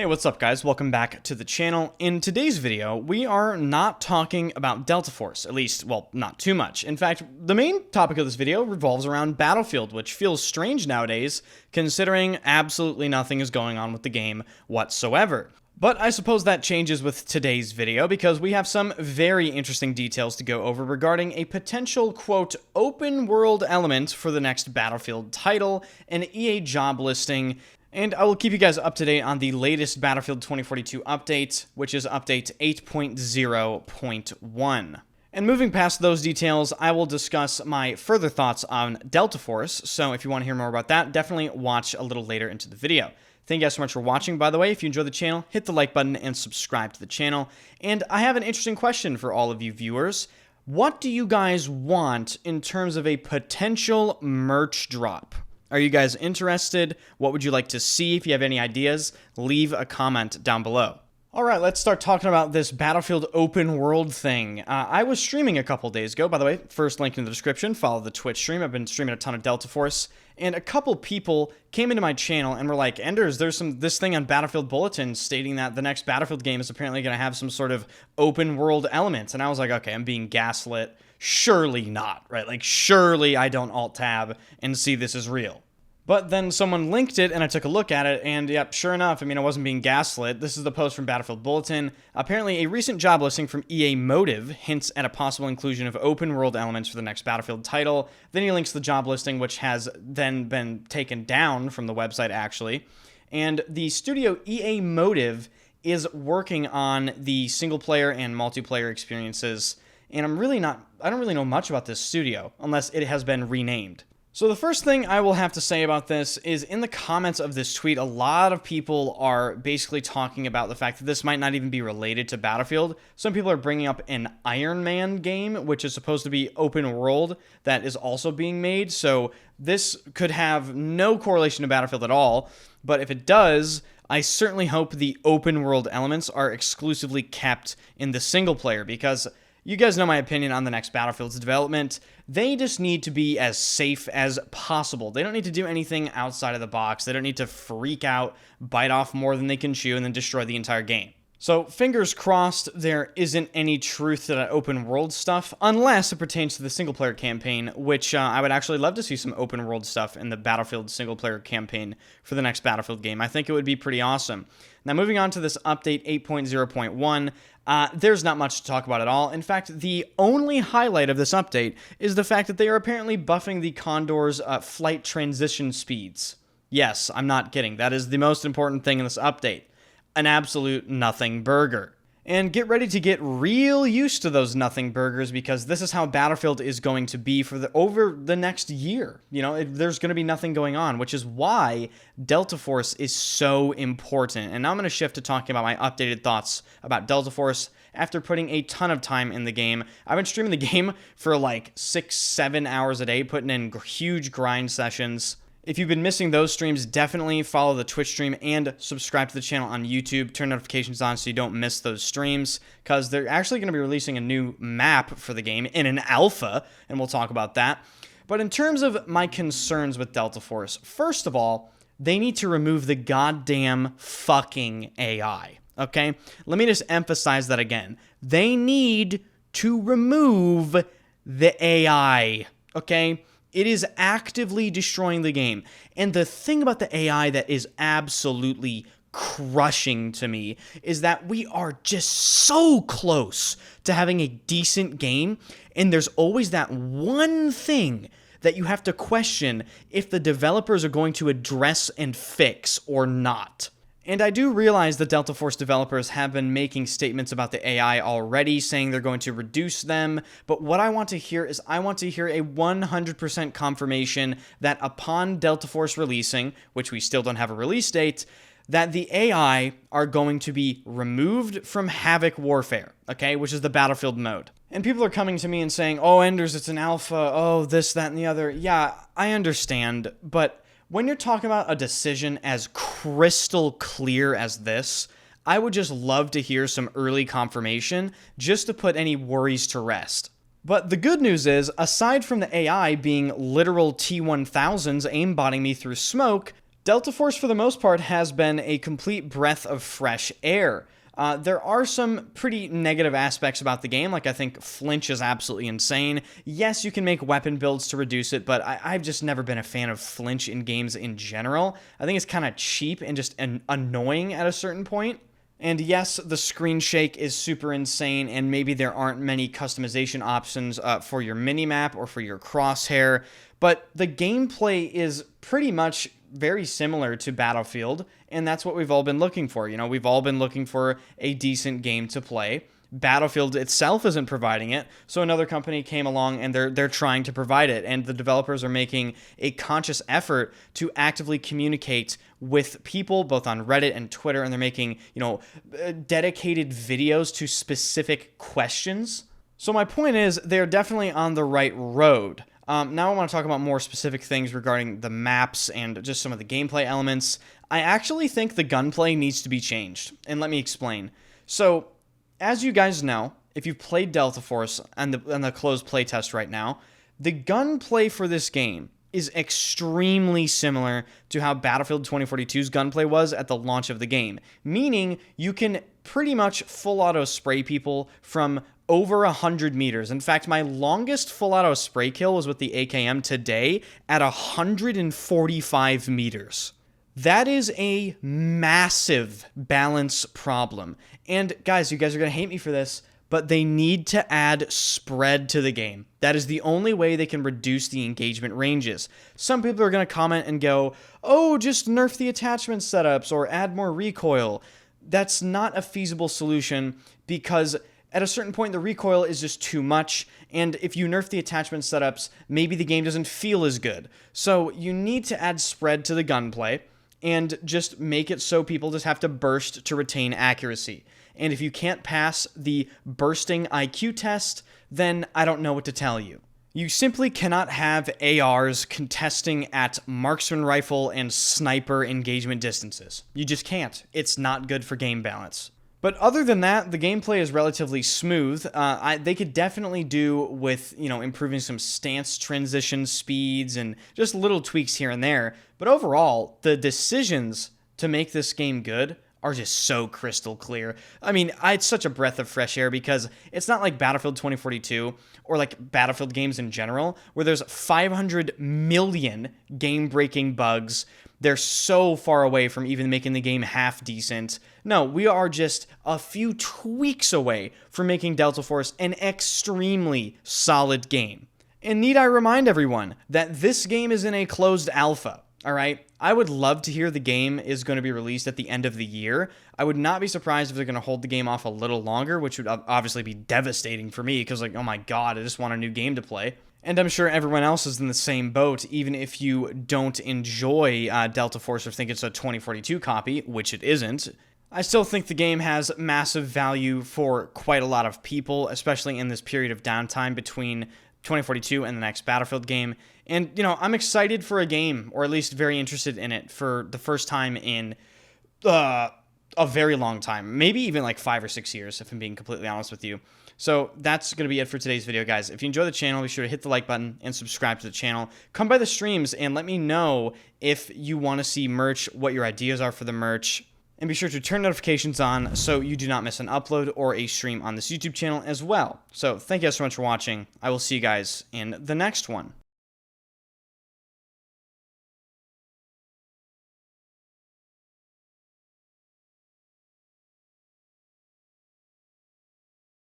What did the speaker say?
Hey, what's up guys? Welcome back to the channel. In today's video, we are not talking about Delta Force, at least, well, not too much. In fact, the main topic of this video revolves around Battlefield, which feels strange nowadays, considering absolutely nothing is going on with the game whatsoever. But I suppose that changes with today's video because we have some very interesting details to go over regarding a potential, quote, open world element for the next Battlefield title, an EA job listing, and I will keep you guys up to date on the latest Battlefield 2042 update, which is update 8.0.1. And moving past those details, I will discuss my further thoughts on Delta Force, so if you want to hear more about that, definitely watch a little later into the video. Thank you guys so much for watching, by the way. If you enjoy the channel, hit the like button and subscribe to the channel. And I have an interesting question for all of you viewers. What do you guys want in terms of a potential merch drop? Are you guys interested? What would you like to see? If you have any ideas, leave a comment down below. Alright, let's start talking about this Battlefield open world thing. I was streaming a couple days ago, by the way, first link in the description, follow the Twitch stream. I've been streaming a ton of Delta Force, and a couple people came into my channel and were like, Enders, there's this thing on Battlefield Bulletin stating that the next Battlefield game is apparently going to have some sort of open world elements, and I was like, okay, I'm being gaslit. Surely not, right? Like, surely I don't alt-tab and see this is real. But then someone linked it, and I took a look at it, and yep, sure enough, I mean, I wasn't being gaslit. This is the post from Battlefield Bulletin. Apparently, a recent job listing from EA Motive hints at a possible inclusion of open-world elements for the next Battlefield title. Then he links the job listing, which has then been taken down from the website, actually. And the studio EA Motive is working on the single-player and multiplayer experiences, and I don't really know much about this studio, unless it has been renamed. So the first thing I will have to say about this is in the comments of this tweet, a lot of people are basically talking about the fact that this might not even be related to Battlefield. Some people are bringing up an Iron Man game, which is supposed to be open world, that is also being made. So this could have no correlation to Battlefield at all. But if it does, I certainly hope the open world elements are exclusively kept in the single player, because you guys know my opinion on the next Battlefield's development. They just need to be as safe as possible. They don't need to do anything outside of the box. They don't need to freak out, bite off more than they can chew, and then destroy the entire game. So, fingers crossed there isn't any truth to that open world stuff, unless it pertains to the single-player campaign, which I would actually love to see some open world stuff in the Battlefield single-player campaign for the next Battlefield game. I think it would be pretty awesome. Now, moving on to this update 8.0.1, there's not much to talk about at all. In fact, the only highlight of this update is the fact that they are apparently buffing the Condor's flight transition speeds. Yes, I'm not kidding. That is the most important thing in this update. An absolute nothing burger. And get ready to get real used to those nothing burgers, because this is how Battlefield is going to be for over the next year. You know, there's going to be nothing going on, which is why Delta Force is so important. And now I'm going to shift to talking about my updated thoughts about Delta Force after putting a ton of time in the game. I've been streaming the game for like 6-7 hours a day, putting in huge grind sessions. If you've been missing those streams, definitely follow the Twitch stream and subscribe to the channel on YouTube. Turn notifications on so you don't miss those streams, because they're actually going to be releasing a new map for the game in an alpha, and we'll talk about that. But in terms of my concerns with Delta Force, first of all, they need to remove the goddamn fucking AI, okay? Let me just emphasize that again. They need to remove the AI, okay? It is actively destroying the game. And the thing about the AI that is absolutely crushing to me is that we are just so close to having a decent game, and there's always that one thing that you have to question if the developers are going to address and fix or not. And I do realize that Delta Force developers have been making statements about the AI already, saying they're going to reduce them, but what I want to hear is I want to hear a 100% confirmation that upon Delta Force releasing, which we still don't have a release date, that the AI are going to be removed from Havoc Warfare, okay, which is the Battlefield mode. And people are coming to me and saying, oh, Enders, it's an alpha, oh, this, that, and the other. Yeah, I understand, but when you're talking about a decision as crystal clear as this, I would just love to hear some early confirmation just to put any worries to rest. But the good news is, aside from the AI being literal T-1000s aimbotting me through smoke, Delta Force, for the most part, has been a complete breath of fresh air. There are some pretty negative aspects about the game, like I think flinch is absolutely insane. Yes, you can make weapon builds to reduce it, but I've just never been a fan of flinch in games in general. I think it's kind of cheap and just annoying at a certain point. And yes, the screen shake is super insane, and maybe there aren't many customization options for your minimap or for your crosshair, but the gameplay is pretty much very similar to Battlefield, and that's what we've all been looking for. You know, we've all been looking for a decent game to play. Battlefield itself isn't providing it, so another company came along and they're trying to provide it, and the developers are making a conscious effort to actively communicate with people both on Reddit and Twitter, and they're making, you know, dedicated videos to specific questions. So my point is, they're definitely on the right road. Now I want to talk about more specific things regarding the maps and just some of the gameplay elements. I actually think the gunplay needs to be changed, and let me explain. So, as you guys know, if you've played Delta Force and the closed playtest right now, the gunplay for this game is extremely similar to how Battlefield 2042's gunplay was at the launch of the game, meaning you can pretty much full auto spray people from over 100 meters. In fact, my longest full auto spray kill was with the AKM today at 145 meters. That is a massive balance problem. And guys, you guys are going to hate me for this, but they need to add spread to the game. That is the only way they can reduce the engagement ranges. Some people are going to comment and go, oh, just nerf the attachment setups or add more recoil. That's not a feasible solution, because at a certain point, the recoil is just too much, and if you nerf the attachment setups, maybe the game doesn't feel as good. So you need to add spread to the gunplay, and just make it so people just have to burst to retain accuracy. And if you can't pass the bursting IQ test, then I don't know what to tell you. You simply cannot have ARs contesting at marksman rifle and sniper engagement distances. You just can't. It's not good for game balance. But other than that, the gameplay is relatively smooth. They could definitely do with, you know, improving some stance transition speeds and just little tweaks here and there. But overall, the decisions to make this game good are just so crystal clear. I mean, it's such a breath of fresh air, because it's not like Battlefield 2042 or like Battlefield games in general, where there's 500 million game-breaking bugs. They're so far away from even making the game half decent. No, we are just a few tweaks away from making Delta Force an extremely solid game. And need I remind everyone that this game is in a closed alpha, all right? I would love to hear the game is going to be released at the end of the year. I would not be surprised if they're going to hold the game off a little longer, which would obviously be devastating for me, because, like, oh my god, I just want a new game to play. And I'm sure everyone else is in the same boat, even if you don't enjoy Delta Force or think it's a 2042 copy, which it isn't. I still think the game has massive value for quite a lot of people, especially in this period of downtime between 2042 and the next Battlefield game. And, you know, I'm excited for a game, or at least very interested in it, for the first time in a very long time. Maybe even like 5 or 6 years, if I'm being completely honest with you. So that's going to be it for today's video, guys. If you enjoy the channel, be sure to hit the like button and subscribe to the channel. Come by the streams and let me know if you want to see merch, what your ideas are for the merch. And be sure to turn notifications on so you do not miss an upload or a stream on this YouTube channel as well. So thank you guys so much for watching. I will see you guys in the next one.